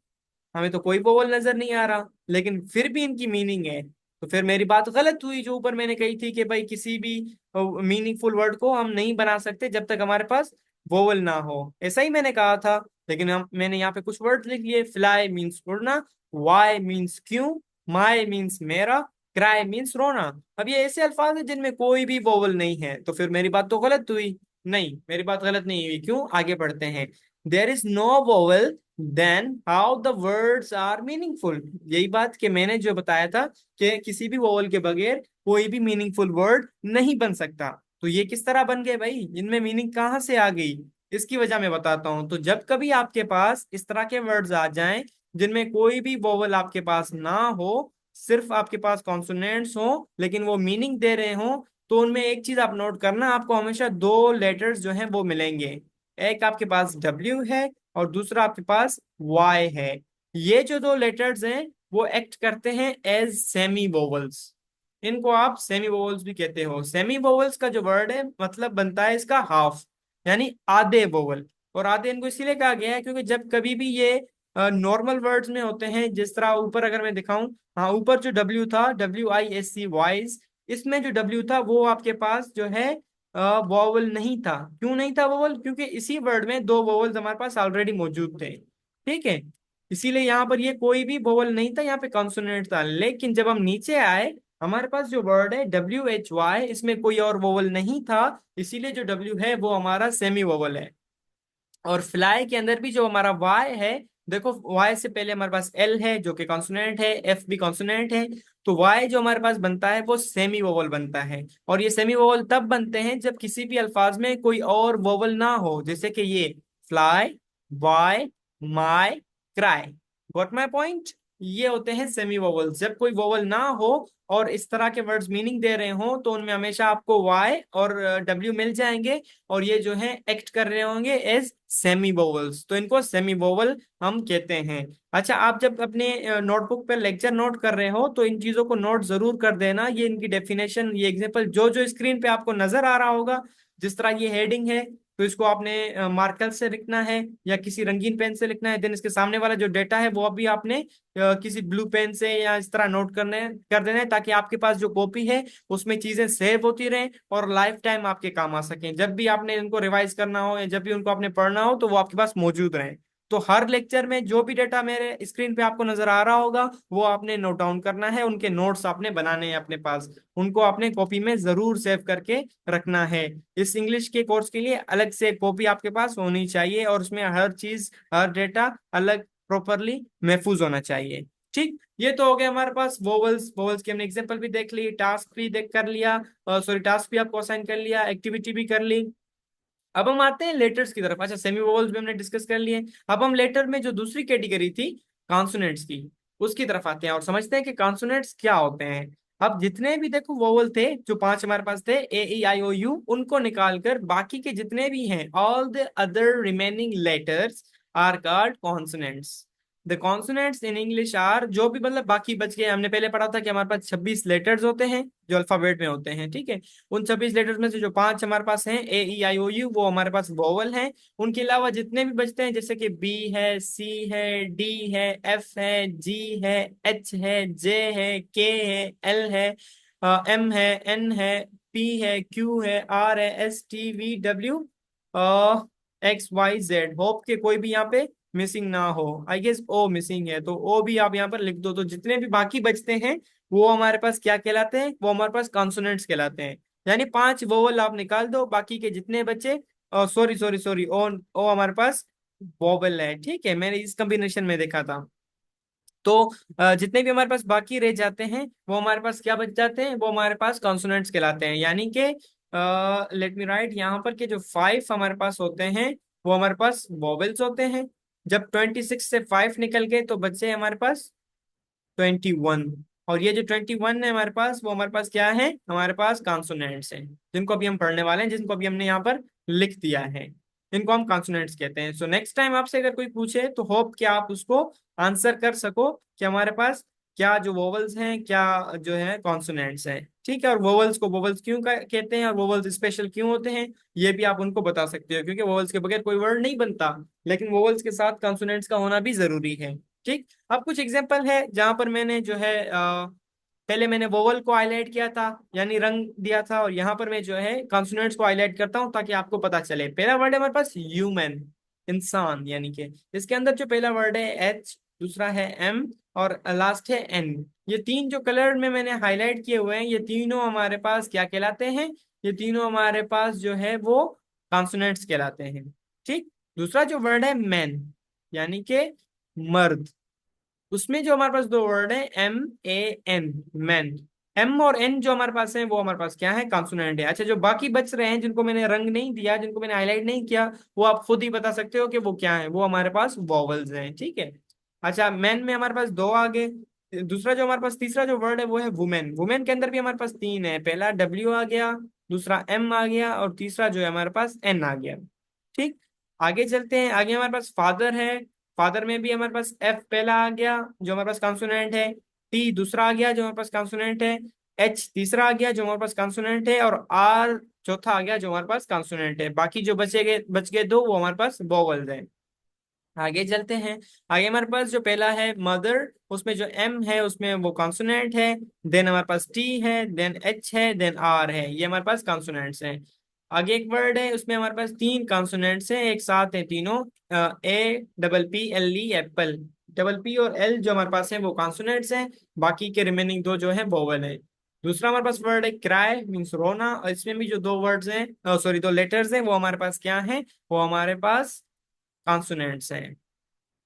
हमें तो कोई वोवल नजर नहीं आ रहा, लेकिन फिर भी इनकी मीनिंग है। तो फिर मेरी बात गलत हुई जो ऊपर मैंने कही थी कि भाई किसी भी मीनिंगफुल वर्ड को हम नहीं बना सकते जब तक हमारे पास वोवल ना हो, ऐसा ही मैंने कहा था। लेकिन मैंने यहाँ पे कुछ वर्ड लिख लिए। फ्लाई मीन्स उड़ना, वाई मीन्स क्यों, माई मीन्स मेरा, क्राई मीन्स रोना। अब ये ऐसे अल्फाज हैं जिनमें कोई भी वोवल नहीं है, तो फिर मेरी बात तो गलत हुई। नहीं, मेरी बात गलत नहीं हुई। क्यों? आगे बढ़ते हैं। There is no vowel, then how the words are meaningful. यही बात कि मैंने जो बताया था कि किसी भी वोवल के बगैर कोई भी मीनिंगफुल वर्ड नहीं बन सकता। तो ये किस तरह बन गए भाई, इनमें मीनिंग कहाँ से आ गई? इसकी वजह मैं बताता हूँ। तो जब कभी आपके पास इस तरह के वर्ड्स आ जाएं जिनमें कोई भी वोवल आपके पास ना हो, सिर्फ आपके पास कॉन्सोनेंट्स हो लेकिन वो मीनिंग दे रहे हो, तो उनमें एक चीज आप नोट करना, आपको हमेशा दो लेटर्स जो हैं वो मिलेंगे। एक आपके पास W है और दूसरा आपके पास Y है। ये जो दो लेटर्स हैं वो एक्ट करते हैं एज सेमी वोवल्स। इनको आप सेमी वोवल्स भी कहते हो। सेमी वोवल्स का जो वर्ड है मतलब बनता है इसका हाफ, यानी आधे वोवल। और आधे इनको इसीलिए कहा गया है क्योंकि जब कभी भी ये नॉर्मल वर्ड्स में होते हैं, जिस तरह ऊपर अगर मैं दिखाऊं, हाँ, ऊपर जो W था, WISC वॉइस, इसमें जो W था वो आपके पास जो है वोवल नहीं था। क्यों नहीं था वोवल? क्योंकि इसी वर्ड में दो वोवल्स हमारे पास ऑलरेडी मौजूद थे, ठीक है। इसीलिए यहाँ पर ये कोई भी वोवल नहीं था, यहाँ पे कॉन्सोनेंट था। लेकिन जब हम नीचे आए, हमारे पास जो वर्ड है WHY, इसमें कोई और वोवल नहीं था, इसीलिए जो W है वो हमारा सेमी वोवल है। और फ्लाई के अंदर भी जो हमारा वाई है, देखो वाई से पहले हमारे पास एल है जो कि कॉन्सोनेंट है, एफ भी कॉन्सोनेंट है। तो वाई जो हमारे पास बनता है वो सेमी वोवल बनता है। और ये सेमी वोवल तब बनते हैं जब किसी भी अल्फाज में कोई और वोवल ना हो, जैसे कि ये fly, Y, my, cry. Got my point? ये होते हैं सेमी वोवल्स। जब कोई वोवल ना हो और इस तरह के वर्ड्स मीनिंग दे रहे हो तो उनमें हमेशा आपको वाई और डब्ल्यू मिल जाएंगे, और ये जो है एक्ट कर रहे होंगे एज सेमी वोवल्स, तो इनको सेमी वोवल हम कहते हैं। अच्छा, आप जब अपने नोटबुक पर लेक्चर नोट कर रहे हो तो इन चीजों को नोट जरूर कर देना, ये इनकी डेफिनेशन, ये एग्जांपल जो जो स्क्रीन पे आपको नजर आ रहा होगा, जिस तरह ये हेडिंग है तो इसको आपने मार्कर से लिखना है या किसी रंगीन पेन से लिखना है। देन इसके सामने वाला जो डेटा है वो अभी आपने किसी ब्लू पेन से या इस तरह नोट करने कर देना है, ताकि आपके पास जो कॉपी है उसमें चीजें सेव होती रहें और लाइफ टाइम आपके काम आ सकें। जब भी आपने इनको रिवाइज करना हो या जब भी उनको आपने पढ़ना हो तो वो आपके पास मौजूद रहें। तो हर लेक्चर में जो भी डेटा मेरे स्क्रीन पे आपको नजर आ रहा होगा वो आपने नोट डाउन करना है, उनके नोट्स आपने बनाने हैं अपने पास, उनको आपने कॉपी में जरूर सेव करके रखना है। इस इंग्लिश के कोर्स के लिए अलग से कॉपी आपके पास होनी चाहिए और उसमें हर चीज, हर डेटा अलग प्रॉपरली महफूज होना चाहिए। ठीक, ये तो हो गया हमारे पास वोवल्स। वोवल्स की हमने एग्जांपल भी देख ली, टास्क भी देख कर लिया, सॉरी टास्क भी आपको असाइन कर लिया, एक्टिविटी भी कर ली। अब हम आते हैं लेटर्स की तरफ। अच्छा, सेमी वोवल्स भी हमने डिस्कस कर लिए। अब हम लेटर में जो दूसरी कैटेगरी थी कॉन्सोनेंट्स की, उसकी तरफ आते हैं और समझते हैं कि कॉन्सोनेंट्स क्या होते हैं। अब जितने भी देखो वोवल थे, जो पांच हमारे पास थे, ए ई आई ओ यू, उनको निकालकर बाकी के जितने भी हैं, all the other remaining letters are called consonants. The consonants in English are, जो भी मतलब बाकी बच गए, हमने पहले पढ़ा था कि हमारे पास 26 लेटर्स होते हैं जो अल्फाबेट में होते हैं, ठीक है। उन 26 लेटर्स में से जो पांच हमारे पास हैं, A E I O you, वो हमारे पास वोवल हैं। उनके अलावा जितने भी बचते हैं, जैसे कि बी है, सी है, डी है, एफ है, जी है, एच है, जे है, के है, एल है, एम है, एन है, पी है, क्यू है, आर है, S T V W, X Y Z. Hope के कोई भी यहाँ पे मिसिंग ना हो। आई गेस ओ मिसिंग है, तो ओ भी आप यहाँ पर लिख दो। तो जितने भी बाकी बचते हैं वो हमारे पास क्या कहलाते हैं, वो हमारे पास कॉन्सोनेंट्स कहलाते हैं। यानी पांच वोवल आप निकाल दो, बाकी के जितने बचे, सॉरी सॉरी सॉरी, ओ ओ हमारे पास वोवल है, ठीक है, मैंने इस कॉम्बिनेशन में देखा था। तो जितने भी हमारे पास बाकी रह जाते हैं वो हमारे पास क्या बच जाते हैं, वो हमारे पास कॉन्सोनेंट्स कहलाते हैं। यानी कि लेट मी राइट, यहाँ पर के जो फाइव हमारे पास होते हैं वो हमारे पास वोवेल्स होते हैं। जब 26 से फाइव निकल गए तो बचे हमारे पास 21। और ये जो 21 है हमारे पास, वो हमारे पास क्या है, हमारे पास कॉन्सोनेंट्स हैं, जिनको अभी हम पढ़ने वाले हैं, जिनको अभी हमने यहाँ पर लिख दिया है। इनको हम कॉन्सोनेंट्स कहते हैं। सो नेक्स्ट टाइम आपसे अगर कोई पूछे तो होप कि आप उसको आंसर कर सको कि हमारे पास क्या जो वोवल्स हैं, क्या जो है कॉन्सोनेंट्स हैं, ठीक है। और वोवल्स को वोवल्स क्यों कहते हैं और वोवल्स स्पेशल क्यों होते हैं, ये भी आप उनको बता सकते हो, क्योंकि वोवल्स के बगैर कोई वर्ड नहीं बनता, लेकिन वोवल्स के साथ कॉन्सोनेंट्स का होना भी जरूरी है। ठीक। अब कुछ एग्जांपल है जहां पर मैंने जो है पहले मैंने वोवल को हाईलाइट किया था, यानी रंग दिया था, और यहाँ पर मैं जो है कॉन्सोनेंट्स को हाईलाइट करता हूँ ताकि आपको पता चले। पहला वर्ड है हमारे पास ह्यूमन, इंसान, यानी कि इसके अंदर जो पहला वर्ड है एच, दूसरा है एम और लास्ट है एन। ये तीन जो कलर में मैंने हाईलाइट किए हुए हैं, ये तीनों हमारे पास क्या कहलाते हैं, ये तीनों हमारे पास जो है वो कॉन्सोनेंट्स कहलाते हैं। ठीक। दूसरा जो वर्ड है मैन, यानी कि मर्द, उसमें जो हमारे पास दो वर्ड है M A N, man. M और एन जो हमारे पास है वो हमारे पास क्या है, कॉन्सोनेंट है। अच्छा, जो बाकी बच रहे हैं जिनको मैंने रंग नहीं दिया, जिनको मैंने हाईलाइट नहीं किया, वो आप खुद ही बता सकते हो कि वो क्या है, वो हमारे पास वॉवल्स हैं, ठीक है। अच्छा, मैन में हमारे पास दो आ गए। दूसरा जो हमारे पास तीसरा जो वर्ड है वो है वुमेन। वुमेन के अंदर भी हमारे पास तीन है, पहला डब्ल्यू आ गया, दूसरा एम आ गया और तीसरा जो है हमारे पास एन आ गया। ठीक। आगे चलते हैं, आगे हमारे पास फादर है। फादर में भी हमारे पास एफ पहला आ गया जो हमारे पास कॉन्सोनेंट है, टी दूसरा आ गया जो हमारे पास कॉन्सोनेंट है, एच तीसरा आ गया जो हमारे पास कॉन्सोनेंट है, और आर चौथा आ गया जो हमारे पास कॉन्सोनेंट है। बाकी जो बच गए दो, वो हमारे पास वोवल्स हैं। आगे चलते हैं। आगे हमारे पास जो पहला है मदर, उसमें जो एम है उसमें वो कॉन्सोनेंट है। देन हमारे पास टी है, देन एच है, देन आर है, ये हमारे पास कॉन्सोनेंट्स हैं। आगे एक वर्ड है, उसमें हमारे पास तीन कॉन्सोनेंट्स हैं, एक साथ हैं तीनों, A double P L E, Apple. Double P और एल जो हमारे पास है वो कॉन्सोनेंट्स हैं, बाकी के रिमेनिंग दो जो है वोवल है। दूसरा हमारे पास वर्ड है क्राई, मीन्स रोना, और इसमें भी जो दो वर्ड्स हैं, सॉरी दो लेटर्स हैं, वो हमारे पास क्या हैं, वो हमारे पास कॉन्सोनेंट्स हैं।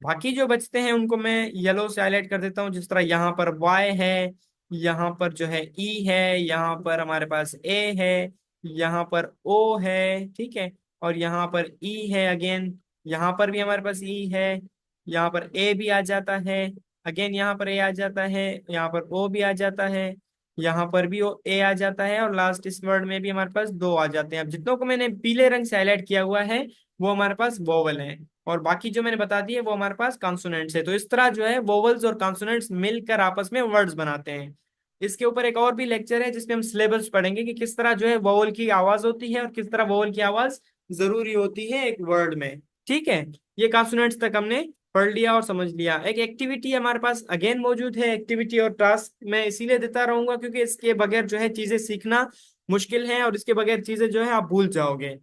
बाकी जो बचते हैं उनको मैं येलो से हाईलाइट कर देता हूँ, जिस तरह यहाँ पर वाई है, यहाँ पर जो है ई है, यहाँ पर हमारे पास ए है, यहाँ पर ओ है, ठीक है, और यहाँ पर ई है अगेन, यहाँ पर भी हमारे पास ई है, यहाँ पर ए भी आ जाता है, अगेन यहाँ पर ए आ जाता है, यहाँ पर ओ भी आ जाता है, यहाँ पर भी ओ ए आ जाता है, और लास्ट इस वर्ड में भी हमारे पास दो आ जाते हैं। अब जितनों को मैंने पीले रंग से हाईलाइट किया हुआ है वो हमारे पास वोवल है, और बाकी जो मैंने बता दिए वो हमारे पास कॉन्सोनेंट्स है। तो इस तरह जो है वोवल्स और कॉन्सोनेंट्स मिलकर आपस में वर्ड्स बनाते हैं। इसके ऊपर एक और भी लेक्चर है जिसमें हम सिलेबस पढ़ेंगे कि किस तरह जो है वोवल की आवाज होती है और किस तरह वोवल की आवाज जरूरी होती है एक वर्ड में। ठीक है, ये कॉन्सोनेंट्स तक हमने पढ़ लिया और समझ लिया। एक एक्टिविटी हमारे पास अगेन मौजूद है, एक्टिविटी और टास्क मैं इसीलिए देता रहूंगा क्योंकि इसके बगैर जो है चीजें सीखना मुश्किल है, और इसके बगैर चीजें जो है आप भूल जाओगे।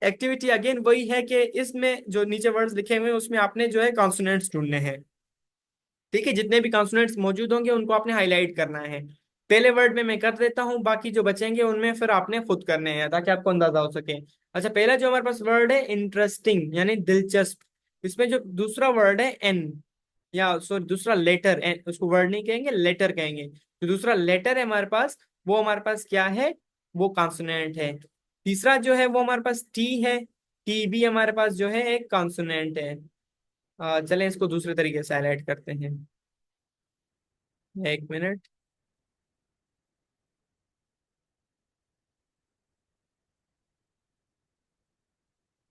एक्टिविटी अगेन वही है कि इसमें जो नीचे वर्ड्स लिखे हुए हैं उसमें आपने जो है कॉन्सोनेंट्स ढूंढने हैं। ठीक है, जितने भी कॉन्सोनेंट्स मौजूद होंगे उनको आपने हाईलाइट करना है। पहले वर्ड में मैं कर देता हूँ, बाकी जो बचेंगे उनमें फिर आपने खुद करने हैं ताकि आपको अंदाजा हो सके। अच्छा, पहला जो हमारे पास वर्ड है इंटरेस्टिंग यानी दिलचस्प। इसमें जो दूसरा वर्ड है एन, या सॉरी दूसरा लेटर एन, उसको वर्ड नहीं कहेंगे लेटर कहेंगे। जो दूसरा लेटर है हमारे पास वो हमारे पास क्या है, वो कॉन्सोनेंट है। तीसरा जो है वो हमारे पास टी है, टी भी हमारे पास जो है एक कॉन्सोनेंट है। चलें इसको दूसरे तरीके से हाईलाइट करते हैं। एक मिनट।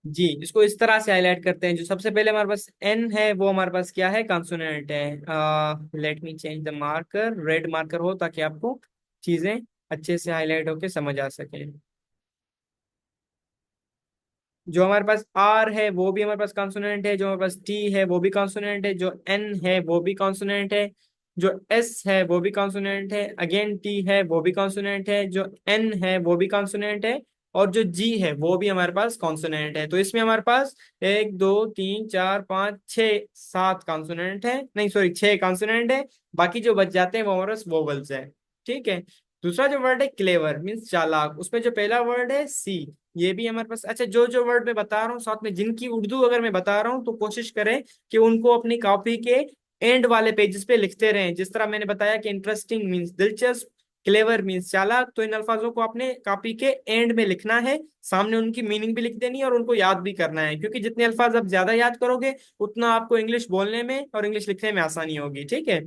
जी, इसको इस तरह से हाईलाइट करते हैं। जो सबसे पहले हमारे पास एन है वो हमारे पास क्या है, कॉन्सोनेंट है। Let me change the marker, red marker हो ताकि आपको चीजें अच्छे से हाईलाइट होके समझ आ सके। जो हमारे पास आर है वो भी हमारे पास कॉन्सोनेंट है, जो हमारे पास टी है वो भी कॉन्सोनेंट है, जो एन है वो भी कॉन्सोनेंट है, जो एस है वो भी कॉन्सोनेंट है, अगेन टी है वो भी कॉन्सोनेंट है, जो एन है वो भी कॉन्सोनेंट है, और जो जी है वो भी हमारे पास कॉन्सोनेंट है। तो इसमें हमारे पास एक दो तीन चार पाँच छः सात कॉन्सोनेंट है, नहीं सॉरी छह कॉन्सोनेंट है। बाकी जो बच जाते हैं वो हमारे पास वोवल्स है। ठीक है, दूसरा जो वर्ड है क्लेवर मीन्स चालाक, उसमें जो पहला वर्ड है सी, ये भी हमारे पास। अच्छा, जो जो वर्ड मैं बता रहा हूँ साथ में जिनकी उर्दू अगर मैं बता रहा हूँ तो कोशिश करें कि उनको अपनी कॉपी के एंड वाले पेजेस पे लिखते रहें। जिस तरह मैंने बताया कि इंटरेस्टिंग मीन्स दिलचस्प, क्लेवर मीन्स चालाक, तो इन अल्फाजों को अपने कॉपी के एंड में लिखना है, सामने उनकी मीनिंग भी लिख देनी है और उनको याद भी करना है, क्योंकि जितने अल्फाज आप ज्यादा याद करोगे उतना आपको इंग्लिश बोलने में और इंग्लिश लिखने में आसानी होगी। ठीक है,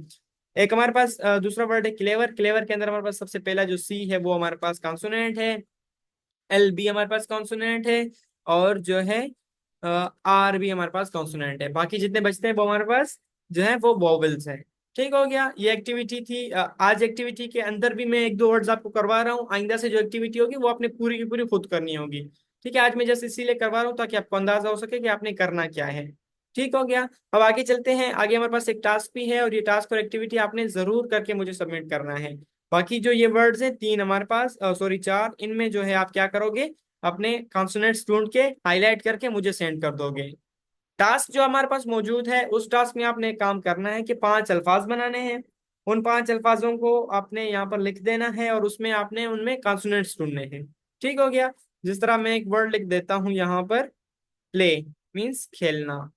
एक हमारे पास दूसरा वर्ड है क्लेवर। क्लेवर के अंदर हमारे पास सबसे पहला जो सी है वो हमारे पास कॉन्सोनेंट है, एल भी हमारे पास कॉन्सोनेंट है, और जो है आर भी हमारे पास कॉन्सोनेंट है। बाकी जितने बचते हैं वो हमारे पास जो है वो वॉवेल्स है। ठीक हो गया, ये एक्टिविटी थी। आज एक्टिविटी के अंदर भी मैं एक दो वर्ड्स आपको करवा रहा हूँ, आइंदा से जो एक्टिविटी होगी वो आपने पूरी की पूरी खुद करनी होगी। ठीक है, आज मैं जस्ट इसीलिए करवा रहा हूँ ताकि आपको अंदाजा हो सके कि आपने करना क्या है। ठीक हो गया, अब आगे चलते हैं। आगे हमारे पास एक टास्क भी है, और ये टास्क और एक्टिविटी आपने जरूर करके मुझे सबमिट करना है। बाकी जो ये वर्ड्स हैं तीन हमारे पास, सॉरी चार, इनमें जो है आप क्या करोगे, अपने कॉन्सोनेंट्स ढूंढ के हाईलाइट करके मुझे सेंड कर दोगे। टास्क जो हमारे पास मौजूद है उस टास्क में आपने एक काम करना है कि पांच अल्फाज बनाने हैं। उन पांच अल्फाजों को आपने यहाँ पर लिख देना है और उसमें आपने उनमें कॉन्सोनेंट्स ढूंढने हैं। ठीक हो गया, जिस तरह मैं एक वर्ड लिख देता हूँ यहाँ पर, प्ले मीन्स खेलना।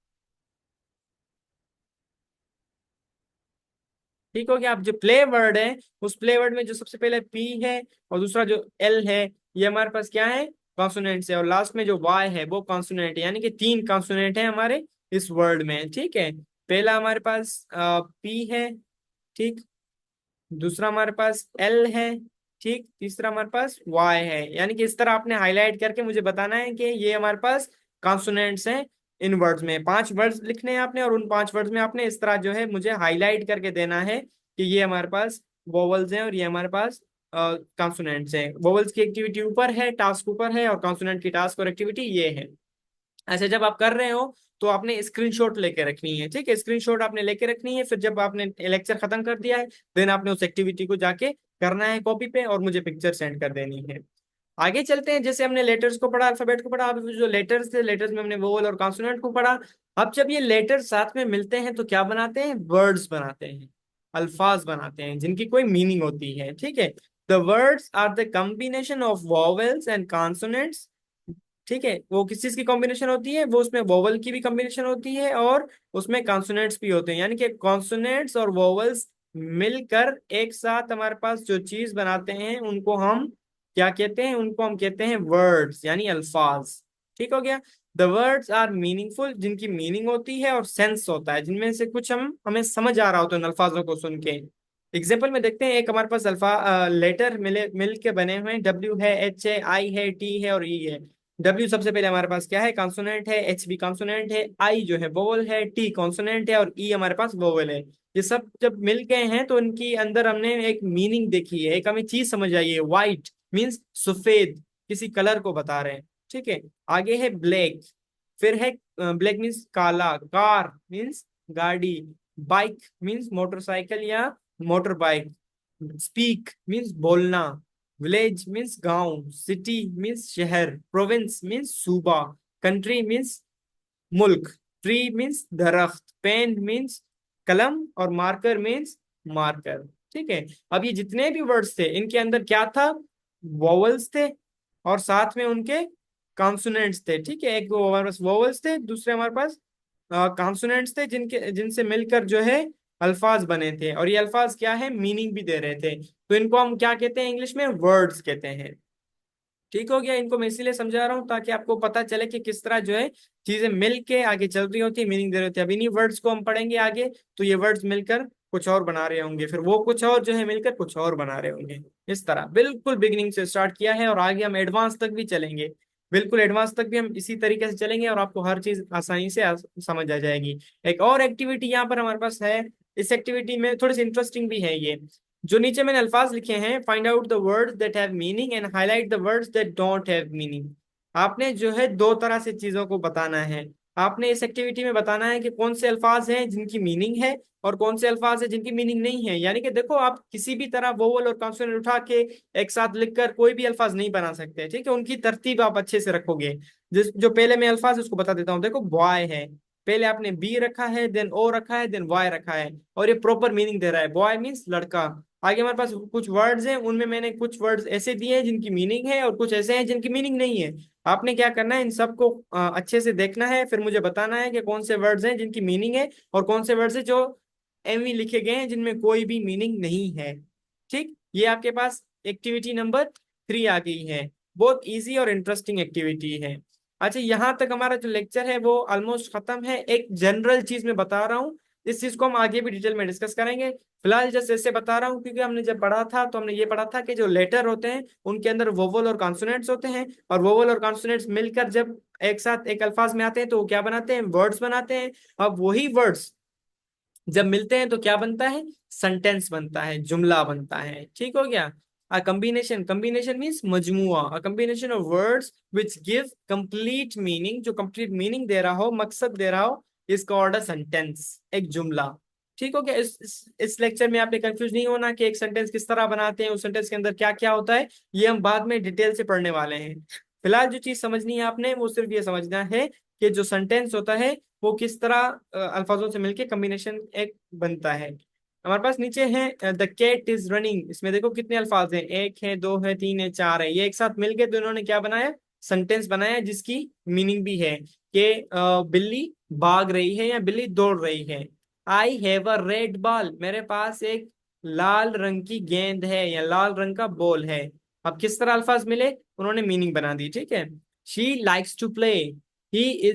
ठीक हो गया, अब जो प्ले वर्ड है उस प्ले वर्ड में जो सबसे पहले पी है और दूसरा जो एल है, ये हमारे पास क्या है, कॉन्सोनेंट्स है, और लास्ट में जो वाई है वो कॉन्सोनेंट है, यानी कि तीन कॉन्सोनेंट है हमारे इस वर्ड में। ठीक है, पहला हमारे पास पी है, ठीक, दूसरा हमारे पास एल है, ठीक, तीसरा हमारे पास वाई है। यानी कि इस तरह आपने हाईलाइट करके मुझे बताना है कि ये हमारे पास कॉन्सोनेंट्स हैं। इन वर्ड्स में पांच वर्ड्स लिखने हैं आपने, और उन पांच वर्ड्स में आपने इस तरह जो है मुझे हाईलाइट करके देना है कि ये हमारे पास वोवल्स हैं और ये हमारे पास कॉन्सोनेंट्स हैं। वोवल्स की एक्टिविटी ऊपर है, टास्क ऊपर है, और कॉन्सोनेंट की टास्क और एक्टिविटी ये है। ऐसे जब आप कर रहे हो तो आपने स्क्रीनशॉट लेके रखनी है। ठीक है, स्क्रीनशॉट आपने लेके रखनी है, फिर जब आपने लेक्चर खत्म कर दिया है देन आपने उस एक्टिविटी को जाके करना है कॉपी पे, और मुझे पिक्चर सेंड कर देनी है। आगे चलते हैं। जैसे हमने लेटर्स को पढ़ा, अल्फाबेट को पढ़ा, अब जो लेटर्स थे लेटर्स में हमने वोवल और कॉन्सोनेंट को पढ़ा। अब जब ये लेटर्स साथ में मिलते हैं तो क्या बनाते हैं, वर्ड्स बनाते हैं, अल्फाज बनाते हैं जिनकी कोई मीनिंग होती है। ठीक है, the words are the combination of vowels and consonants. ठीक है, वो किस चीज की कॉम्बिनेशन होती है, वो उसमें वोवल की भी कॉम्बिनेशन होती है और उसमें कॉन्सोनेंट्स भी होते हैं, यानी कि कॉन्सोनेंट्स और वोवल्स मिलकर एक साथ हमारे पास जो चीज बनाते हैं उनको हम क्या कहते हैं, उनको हम कहते हैं वर्ड्स यानी अल्फाज। ठीक हो गया, द वर्ड्स आर मीनिंगफुल, जिनकी मीनिंग होती है और सेंस होता है, जिनमें से कुछ हम हमें समझ आ रहा होता है उन अल्फाजों को सुन के। एग्जाम्पल में देखते हैं, एक हमारे पास लेटर मिल के बने हुए हैं। डब्ल्यू है, एच है, आई है, टी है और ई है। डब्ल्यू सबसे पहले हमारे पास क्या है, कॉन्सोनेंट है। एच भी कॉन्सोनेंट है। आई जो है वोवल है। टी कॉन्सोनेंट है और ई हमारे पास वोवल है। ये सब जब मिल गए हैं तो इनकी अंदर हमने एक मीनिंग देखी है, एक हमें चीज समझ आई है। व्हाइट मीन्स सफेद, किसी कलर को बता रहे हैं। ठीक है। आगे है ब्लैक। फिर है ब्लैक मीन्स काला। कार मीन्स गाड़ी। बाइक मीन्स मोटरसाइकिल या मोटर बाइक। स्पीक मीन्स बोलना। विलेज मीन्स गांव। सिटी मीन्स शहर। प्रोविंस मीन्स सूबा। कंट्री मीन्स मुल्क। ट्री मीन्स दरख्त। पेन मीन्स कलम और मार्कर मीन्स मार्कर। ठीक है। अब ये जितने भी वर्ड्स थे इनके अंदर क्या था, वोवल्स थे और साथ में उनके कॉन्सोनेंट्स थे। ठीक है। एक वो हमारे पास वोवल्स थे, दूसरे हमारे पास कॉन्सोनेंट्स थे, जिनके जिनसे मिलकर जो है अल्फाज बने थे। और ये अल्फाज क्या है, मीनिंग भी दे रहे थे। तो इनको हम क्या कहते हैं, इंग्लिश में वर्ड्स कहते हैं। ठीक हो गया। इनको मैं इसीलिए समझा रहा हूँ ताकि आपको पता चले कि किस तरह जो है चीजें मिल के आगे चल रही होती है, मीनिंग दे रही होती है। अब इन्हीं वर्ड्स को हम पढ़ेंगे आगे, तो ये वर्ड्स मिलकर कुछ और बना रहे होंगे, फिर वो कुछ और जो है मिलकर कुछ और बना रहे होंगे। इस तरह बिल्कुल बिगिनिंग से स्टार्ट किया है और आगे हम एडवांस तक भी चलेंगे। बिल्कुल एडवांस तक भी हम इसी तरीके से चलेंगे और आपको हर चीज आसानी से समझ आ जाएगी। एक और एक्टिविटी यहाँ पर हमारे पास है। इस एक्टिविटी में थोड़ी सी इंटरेस्टिंग भी है ये। जो नीचे मैंने अल्फाज लिखे हैं, find out the words that have meaning and highlight the words that don't have meaning. आपने जो है दो तरह से चीजों को बताना है। आपने इस एक्टिविटी में बताना है कि कौन से अल्फाज हैं जिनकी मीनिंग है और कौन से अल्फाज हैं जिनकी मीनिंग नहीं है। यानी कि देखो, आप किसी भी तरह वोवल और कॉन्सोनेंट उठा के एक साथ लिखकर कोई भी अल्फाज नहीं बना सकते। ठीक है। उनकी तरतीब आप अच्छे से रखोगे। जिस जो पहले मैं अल्फाज उसको बता देता हूँ। देखो, बॉय है, पहले आपने बी रखा है, देन ओ रखा है, देन वाई रखा है और ये प्रॉपर मीनिंग दे रहा है। बॉय मीन्स लड़का। आगे हमारे पास कुछ वर्ड्स हैं, उनमें मैंने कुछ वर्ड्स ऐसे दिए हैं जिनकी मीनिंग है और कुछ ऐसे हैं जिनकी मीनिंग नहीं है। आपने क्या करना है, इन सबको अच्छे से देखना है, फिर मुझे बताना है कि कौन से वर्ड्स हैं जिनकी मीनिंग है और कौन से वर्ड्स हैं जो एमवी लिखे गए हैं जिनमें कोई भी मीनिंग नहीं है। ठीक, ये आपके पास एक्टिविटी नंबर 3 आ गई है। बहुत इजी और इंटरेस्टिंग एक्टिविटी है। अच्छा, यहाँ तक हमारा जो लेक्चर है वो ऑलमोस्ट खत्म है। एक जनरल चीज मैं बता रहा हूँ, इस चीज को हम आगे भी डिटेल में डिस्कस करेंगे। फिलहाल जस्ट ऐसे बता रहा हूँ क्योंकि हमने जब पढ़ा था तो हमने ये पढ़ा था कि जो लेटर होते हैं उनके अंदर वोवल और कॉन्सोनेंट्स होते हैं और वोवल और कॉन्सोनेंट्स मिलकर जब एक साथ एक अल्फाज में आते हैं तो वो क्या बनाते हैं, वर्ड्स बनाते हैं। अब वही वर्ड्स जब मिलते हैं तो क्या बनता है, सेंटेंस बनता है, जुमला बनता है। ठीक हो गया। अ कम्बिनेशन, कम्बिनेशन मीन्स मजमुआ, a combination of words which give complete meaning, जो कंप्लीट मीनिंग दे रहा हो, मकसद दे रहा हो, इज कॉल्ड अ सेंटेंस, एक जुमला। ठीक हो गया। इस लेक्चर में आपने कंफ्यूज नहीं होना कि एक सेंटेंस किस तरह बनाते हैं, उस सेंटेंस के अंदर क्या क्या होता है, ये हम बाद में डिटेल से पढ़ने वाले हैं। फिलहाल जो चीज समझनी है आपने वो सिर्फ ये समझना है कि जो सेंटेंस होता है वो किस तरह अल्फाजों से मिलके कॉम्बिनेशन एक बनता है। हमारे पास नीचे है द कैट इज रनिंग। इसमें देखो कितने अल्फाज हैं, एक है, दो है, तीन है, चार है। ये एक साथ मिलके तो इन्होंने क्या बनाया, सेंटेंस बनाया जिसकी मीनिंग भी है कि बिल्ली भाग रही है या बिल्ली दौड़ रही है। I have a red ball, मेरे पास एक लाल रंग की गेंद है या लाल रंग का बॉल है। अब किस तरह अल्फाज मिले, उन्होंने मीनिंग बना दी। ठीक है। शी लाइक्स टू प्ले, ही,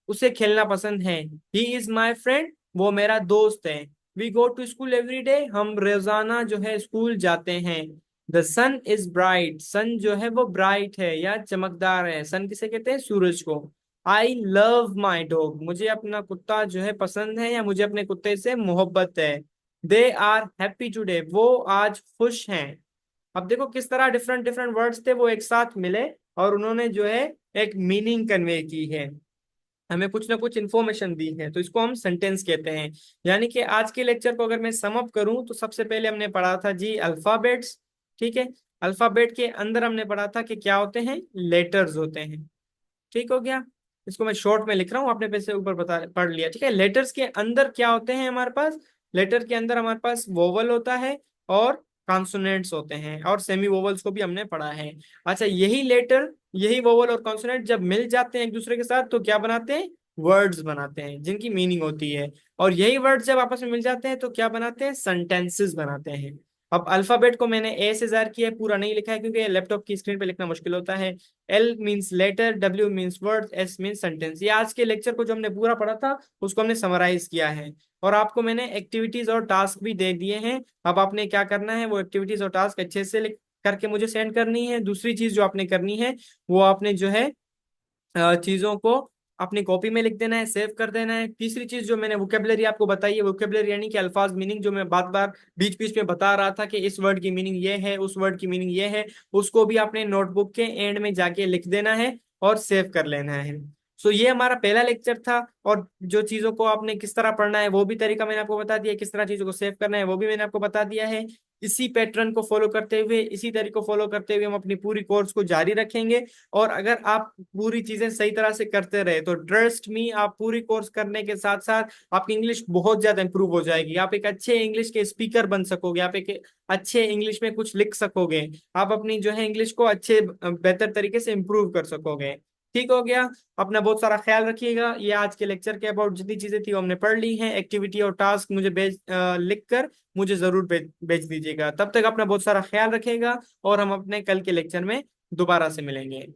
उसे खेलना पसंद है। ही इज माई फ्रेंड, वो मेरा दोस्त है। We go to school every day, हम रोजाना जो है स्कूल जाते हैं। The sun is bright, sun जो है वो ब्राइट है या चमकदार है। सन किसे कहते हैं, सूरज को। आई लव माई डॉग, मुझे अपना कुत्ता जो है पसंद है या मुझे अपने कुत्ते से मोहब्बत है। दे आर हैप्पी टूडे, वो आज खुश हैं। अब देखो किस तरह डिफरेंट डिफरेंट वर्ड्स थे वो एक साथ मिले और उन्होंने जो है एक मीनिंग कन्वे की है, हमें कुछ ना कुछ इन्फॉर्मेशन दी है। तो इसको हम सेंटेंस कहते हैं। यानी कि आज के लेक्चर को अगर मैं सम अप करूं तो सबसे पहले हमने पढ़ा था जी अल्फाबेट्स। ठीक है। अल्फाबेट के अंदर हमने पढ़ा था कि क्या होते हैं, लेटर्स होते हैं। ठीक हो गया। इसको मैं शॉर्ट में लिख रहा हूँ, आपने पैसे ऊपर बता पढ़ लिया। ठीक है। लेटर्स के अंदर क्या होते हैं हमारे पास, लेटर के अंदर हमारे पास वोवल होता है और कॉन्सोनेंट्स होते हैं और सेमी वोवल्स को भी हमने पढ़ा है। अच्छा, यही लेटर, यही वोवल और कॉन्सोनेंट जब मिल जाते हैं एक दूसरे के साथ तो क्या बनाते हैं, वर्ड्स बनाते हैं जिनकी मीनिंग होती है। और यही वर्ड्स जब आपस में मिल जाते हैं तो क्या बनाते हैं, सेंटेंसेस बनाते हैं। अब अल्फाबेट को मैंने ए से ज़ाहिर किया है, पूरा नहीं लिखा है क्योंकि लैपटॉप की स्क्रीन पे लिखना मुश्किल होता है। L means letter, W means word, S means sentence. ये आज के लेक्चर को जो हमने पूरा पढ़ा था उसको हमने समराइज किया है। और आपको मैंने एक्टिविटीज और टास्क भी दे दिए हैं। अब आपने क्या करना है, वो एक्टिविटीज और टास्क अच्छे से लिख करके मुझे सेंड करनी है। दूसरी चीज जो आपने करनी है, वो आपने जो है चीजों को अपनी कॉपी में लिख देना है, सेव कर देना है। तीसरी चीज जो मैंने वोकेबलरी आपको बताई है, वोकेबलरी यानी कि अल्फाज, मीनिंग, जो मैं बार बार बीच बीच में बता रहा था कि इस वर्ड की मीनिंग ये है, उस वर्ड की मीनिंग ये है, उसको भी अपने नोटबुक के एंड में जाके लिख देना है और सेव कर लेना है। सो ये हमारा पहला लेक्चर था। और जो चीजों को आपने किस तरह पढ़ना है वो भी तरीका मैंने आपको बता दिया, किस तरह चीजों को सेव करना है वो भी मैंने आपको बता दिया है। इसी पैटर्न को फॉलो करते हुए, इसी तरीके को फॉलो करते हुए हम अपनी पूरी कोर्स को जारी रखेंगे। और अगर आप पूरी चीजें सही तरह से करते रहे तो ट्रस्ट मी, आप पूरी कोर्स करने के साथ साथ आपकी इंग्लिश बहुत ज्यादा इंप्रूव हो जाएगी। आप एक अच्छे इंग्लिश के स्पीकर बन सकोगे, आप एक अच्छे इंग्लिश में कुछ लिख सकोगे, आप अपनी जो है इंग्लिश को अच्छे बेहतर तरीके से इंप्रूव कर सकोगे। ठीक हो गया। अपना बहुत सारा ख्याल रखिएगा। ये आज के लेक्चर के अबाउट जितनी चीजें थी वो हमने पढ़ ली हैं। एक्टिविटी और टास्क मुझे लिख कर मुझे जरूर भेज दीजिएगा। तब तक अपना बहुत सारा ख्याल रखिएगा और हम अपने कल के लेक्चर में दोबारा से मिलेंगे।